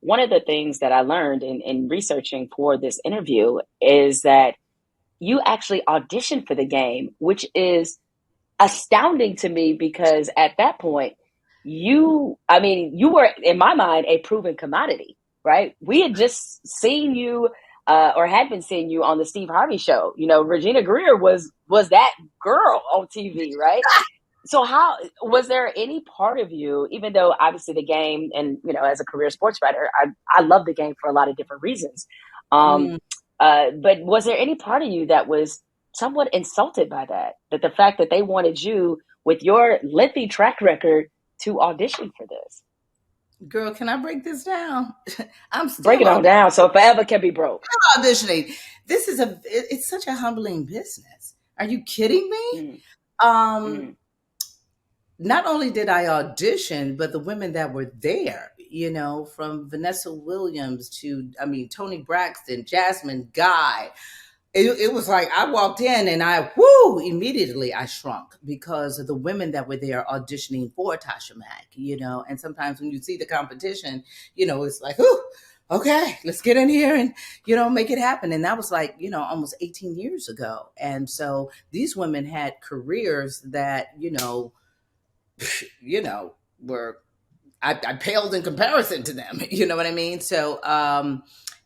one of the things that I learned in researching for this interview is that you actually auditioned for the game, which is astounding to me because at that point, you were, in my mind, a proven commodity, right? We had just seen you, or had been seeing you on the Steve Harvey show. Regina Greer was that girl on TV, right? So how was there any part of you, even though obviously the game and, as a career sports writer, I love the game for a lot of different reasons. Um, Mm. but was there any part of you that was somewhat insulted by that the fact that they wanted you with your lengthy track record to audition for this? Girl, can I break this down? I'm Break still it on down so forever can be broke. auditioning. It's such a humbling business. Are you kidding me? Mm, Um, mm, Not only did I audition, but the women that were there, from Vanessa Williams to, Tony Braxton, Jasmine Guy. It was like I walked in and immediately I shrunk because of the women that were there auditioning for Tasha Mack, and sometimes when you see the competition, it's like, ooh, okay, let's get in here and, make it happen. And that was like, almost 18 years ago. And so these women had careers that, were I paled in comparison to them. You know what I mean? So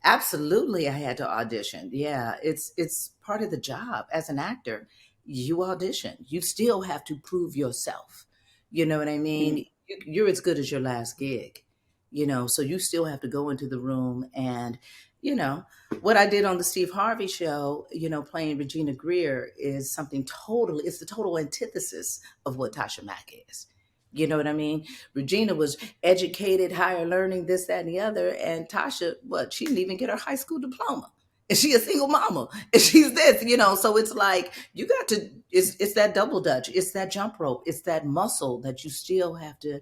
absolutely I had to audition. Yeah, it's part of the job as an actor. You audition. You still have to prove yourself. You know what I mm. mean? You're as good as your last gig. So you still have to go into the room and you know what I did on the Steve Harvey show, playing Regina Greer is something totally, it's the total antithesis of what Tasha Mack is. You know what I mean? Regina was educated, higher learning, this, that, and the other. And Tasha, what? She didn't even get her high school diploma. And she a single mama. And she's this. So it's like you got to, it's that double dutch, it's that jump rope, it's that muscle that you still have to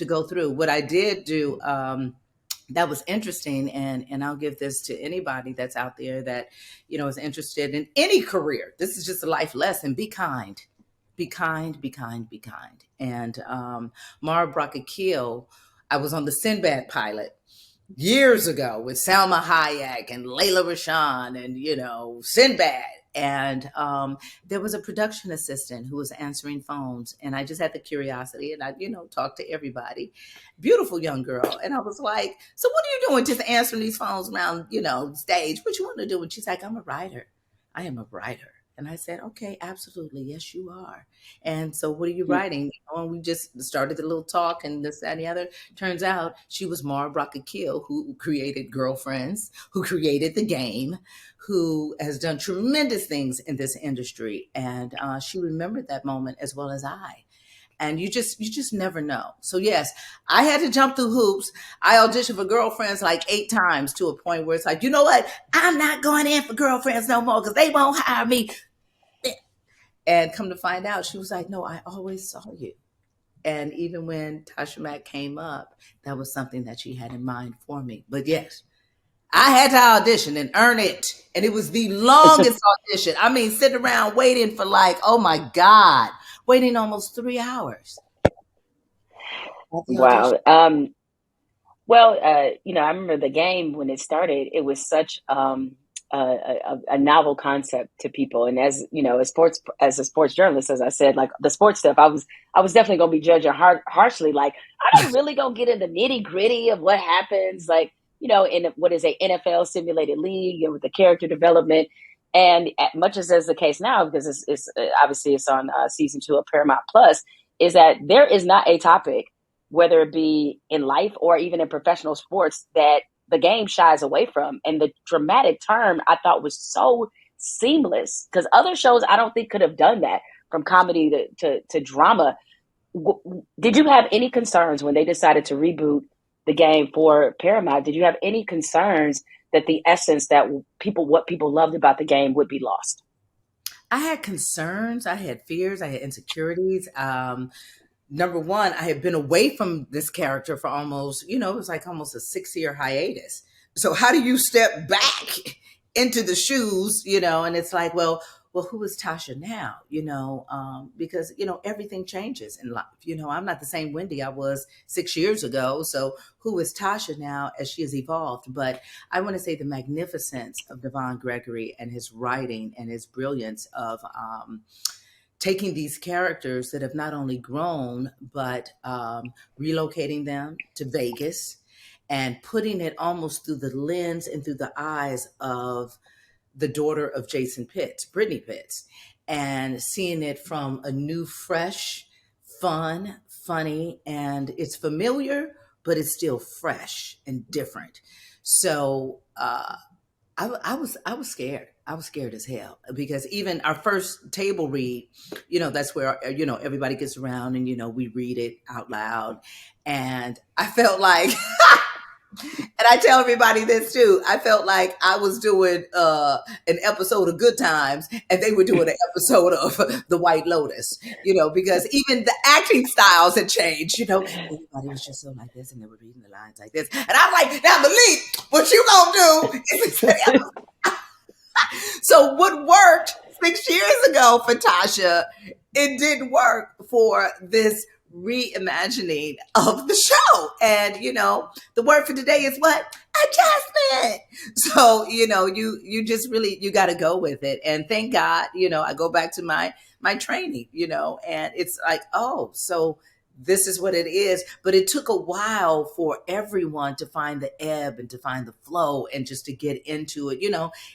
go through. What I did do, that was interesting, and I'll give this to anybody that's out there that, is interested in any career. This is just a life lesson. Be kind. Be kind, be kind, be kind. And Mara Brock-Akil, I was on the Sinbad pilot years ago with Salma Hayek and Layla Rashan and, Sinbad. And there was a production assistant who was answering phones. And I just had the curiosity and I, talked to everybody. Beautiful young girl. And I was like, so what are you doing just answering these phones around, stage? What you want to do? And she's like, I'm a writer. I am a writer. And I said, okay, absolutely. Yes, you are. And so what are you writing? And we just started the little talk and this, that, and the other. Turns out she was Mara Brock-Akil, who created Girlfriends, who created the game, who has done tremendous things in this industry. And she remembered that moment as well as I. And you just never know. So yes, I had to jump through hoops. I auditioned for Girlfriends like 8 times to a point where it's like, you know what? I'm not going in for Girlfriends no more because they won't hire me. And come to find out, she was like, no, I always saw you. And even when Tasha Mack came up, that was something that she had in mind for me. But yes, I had to audition and earn it. And it was the longest audition. I mean, sitting around waiting for like, oh my God, waiting almost 3 hours. Wow. Well, I remember the game when it started. It was such a novel concept to people, and as as a sports journalist, as I said, like the sports stuff, I was definitely going to be judging harshly. Like, are they really going to get in the nitty gritty of what happens? Like, in what is a NFL simulated league and with the character development, and much as is the case now, because it's obviously it's on season 2 of Paramount Plus, is that there is not a topic, whether it be in life or even in professional sports, that the game shies away from. And the dramatic turn I thought was so seamless because other shows I don't think could have done that, from comedy to drama. Did you have any concerns when they decided to reboot the game for Paramount? Did you have any concerns that the essence that what people loved about the game would be lost? I had concerns, I had fears, I had insecurities. Number one, I had been away from this character for almost, it was like almost a 6-year hiatus. So how do you step back into the shoes, and it's like, well, well, who is Tasha now? Because everything changes in life. I'm not the same Wendy I was 6 years ago. So who is Tasha now as she has evolved? But I want to say the magnificence of Devon Gregory and his writing and his brilliance of taking these characters that have not only grown, but relocating them to Vegas and putting it almost through the lens and through the eyes of the daughter of Jason Pitts, Brittany Pitts, and seeing it from a new, fresh, fun, funny, and it's familiar, but it's still fresh and different. So I was scared. I was scared as hell because even our first table read, that's where everybody gets around and we read it out loud, and I felt like, and I tell everybody this too, I felt like I was doing an episode of Good Times, and they were doing an episode of The White Lotus, because even the acting styles had changed. Everybody was just so like this, and they were reading the lines like this, and I'm like, now Malik, what you gonna do is so what worked 6 years ago for Tasha, it didn't work for this reimagining of the show. And the word for today is what? Adjustment. So you just really, you got to go with it. And thank God, I go back to my training, and it's like, oh, so this is what it is. But it took a while for everyone to find the ebb and to find the flow and just to get into it.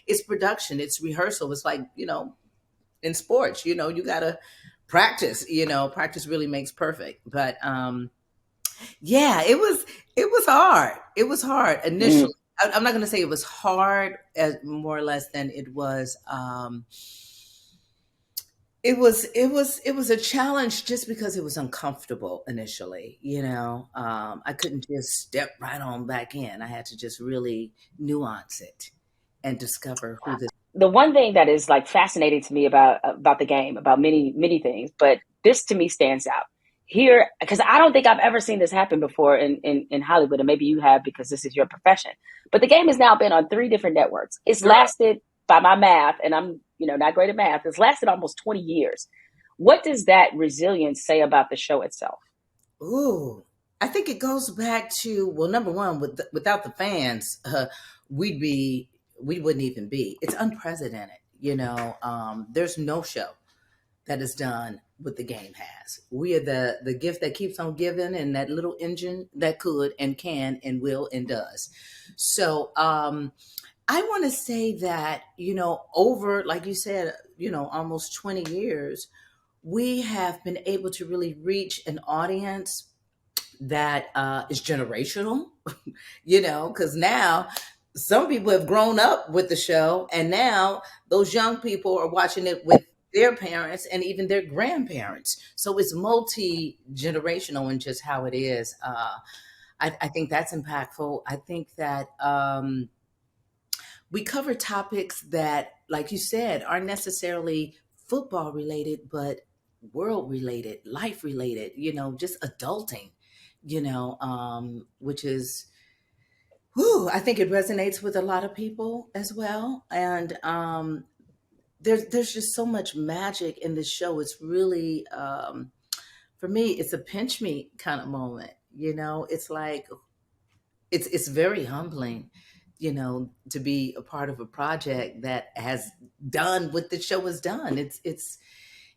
It's production, it's rehearsal. It's like, in sports, you got to practice. Practice really makes perfect. But yeah, it was hard. It was hard initially. I'm not going to say it was hard as more or less than it was. It was a challenge just because it was uncomfortable initially. I couldn't just step right on back in. I had to just really nuance it and discover who this. The one thing that is like fascinating to me about the game, about many things, but this to me stands out here because I don't think I've ever seen this happen before in Hollywood, and maybe you have because this is your profession. But the game has now been on 3 different networks. It's lasted, by my math, and I'm not great at math, it's lasted almost 20 years. What does that resilience say about the show itself? Ooh, I think it goes back to, well, number one, without the fans, we wouldn't even be. It's unprecedented. There's no show that is done what the game has. We are the gift that keeps on giving, and that little engine that could and can and will and does. So I want to say that, over, like you said, almost 20 years, we have been able to really reach an audience that is generational, because now some people have grown up with the show, and now those young people are watching it with their parents and even their grandparents. So it's multi-generational in just how it is. I think that's impactful. I think that we cover topics that, like you said, aren't necessarily football related, but world related, life related, just adulting, which is, I think it resonates with a lot of people as well. And there's just so much magic in this show. It's really, for me, it's a pinch me kind of moment. It's like, it's very humbling, to be a part of a project that has done what the show has done.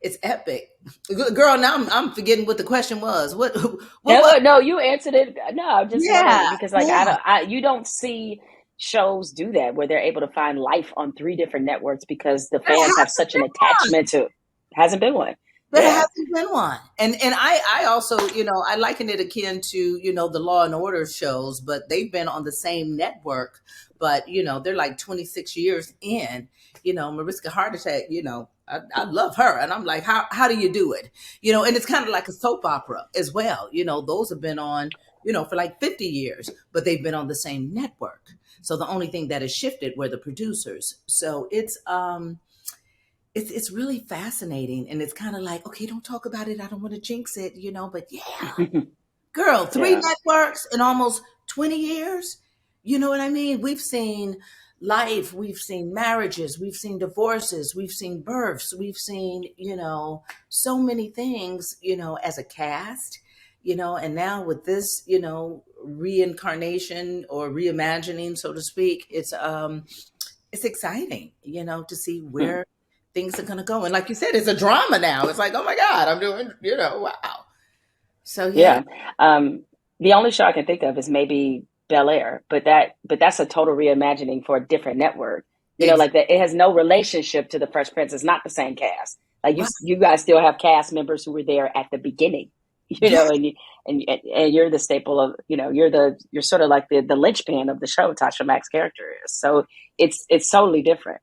It's epic. Girl, now I'm forgetting what the question was. What No, you answered it. No, I'm just wondering Yeah, because like yeah. you don't see shows do that where they're able to find life on 3 different networks because the There fans have hasn't such been an one. attachment to. Hasn't been one. There Yeah. hasn't been one. And I also, I liken it akin to, the Law and Order shows, but they've been on the same network, but they're like 26 years in, Mariska Hargitay, I love her. And I'm like, how do you do it? And it's kind of like a soap opera as well. Those have been on, for like 50 years, but they've been on the same network. So the only thing that has shifted were the producers. So it's really fascinating, and it's kind of like, okay, don't talk about it, I don't want to jinx it, but yeah, girl, 3 Yeah. networks in almost 20 years. You know what I mean? We've seen life, we've seen marriages, we've seen divorces, we've seen births, we've seen, so many things, as a cast, and now with this, reincarnation or reimagining, so to speak, it's exciting, to see Hmm. where things are going to go. And like you said, it's a drama now. It's like, oh my God, I'm doing, wow. So yeah. Yeah. The only show I can think of is maybe Bel Air, but that's a total reimagining for a different network. Like that, it has no relationship to the Fresh Prince. It's not the same cast. Like Right. you guys still have cast members who were there at the beginning, Yeah, and you're the staple of, you're sort of like the linchpin of the show. Tasha Mack's character is, so it's totally different.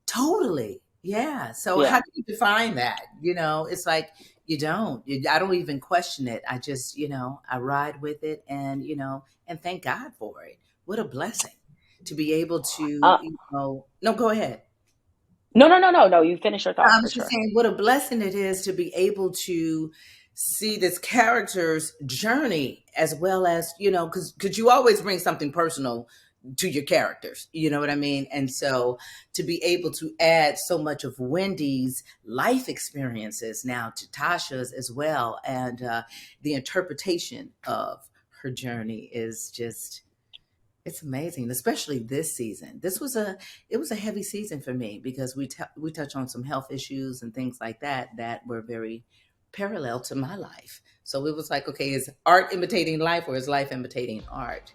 totally. Yeah. So how Yeah. do you define that? It's like I don't even question it. I just, I ride with it and, and thank God for it. What a blessing to be able to, Uh, no, go ahead. no, no, no, no, no. You finish your thought I for was just sure. saying what a blessing it is to be able to see this character's journey as well as, because you always bring something personal to your characters, you know what I mean? And so to be able to add so much of Wendy's life experiences now to Tasha's as well, and the interpretation of her journey is just, it's amazing, especially this season. It was a heavy season for me because we touch on some health issues and things like that that were very parallel to my life. So it was like, okay, is art imitating life or is life imitating art?